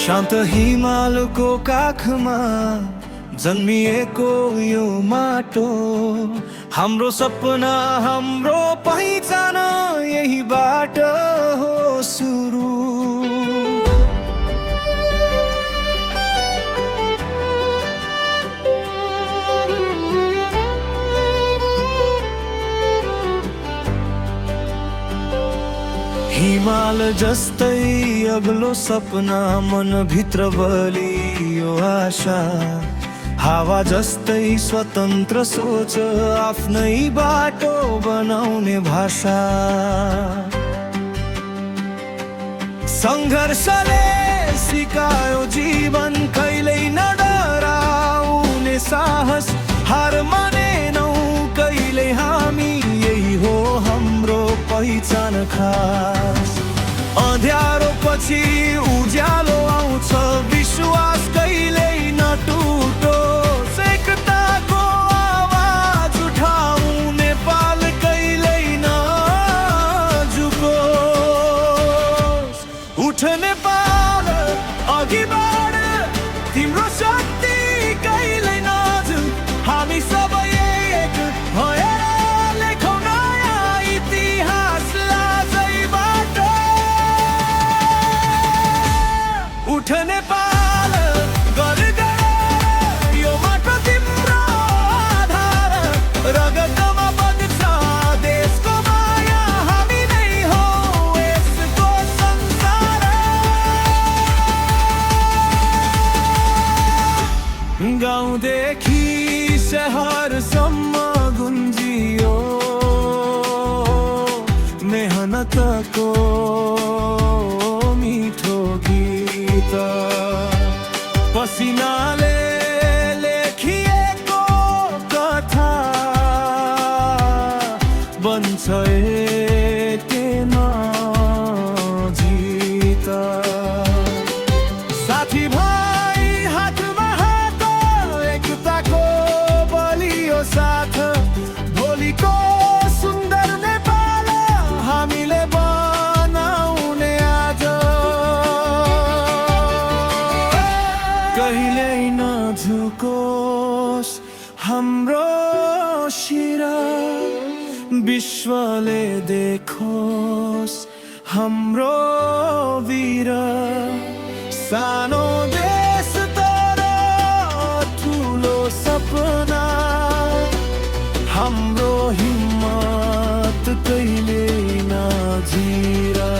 शान्त हिमालको काखमा जन्मिएको यो माटो, हाम्रो सपना हाम्रो पहिचान यहीबाट हो सुरु। हिमाल जस्तै अग्लो सपना मनभित्र बलियो आशा, हावा जस्तै स्वतन्त्र सोच आफ्नै बाटो बनाउने भाषा। सङ्घर्षले सिकायो जीवन कहिल्यै नडराउने साहस, हार मानेनौ कहिल्यै हामी, यही हो हाम्रो पहिचान खास। अँध्यारो पछि उज्यालो आउँछ, विश्वास कहिल्यै नटुटोस्, एकताको आवाज उठाऊ, नेपाल कहिल्यै नझुकोस्। उठ नेपाल अघि बढ, तिम्रो शक्ति कहिल्यै नझुक, हामी सबै एक भएर लेखौँ नयाँ इतिहास लाजैबाट। उठ नेपाल गर गर, यो माटो तिम्रो आधार, रगतमा बग्छ देशको माया, हामी नै हो यसको संसार। गाउँदेखि शहरसम्म गुन्जियो मेहनतको मिठो गीत, पसिनाले लेखिएको कथा बन्छ एक जित। साथी भाइ हातमा हात, एकताको बलियो साथ, भोलिको सुन्दर नेपाल हामीले बनाउने आज। कहिल्यै नझुकोस् हाम्रो शिर, विश्वले देखोस् हाम्रो वीर। सानो देश तर ठुलो सपना, हाम्रो हिम्मत कहिल्यै नजिरा।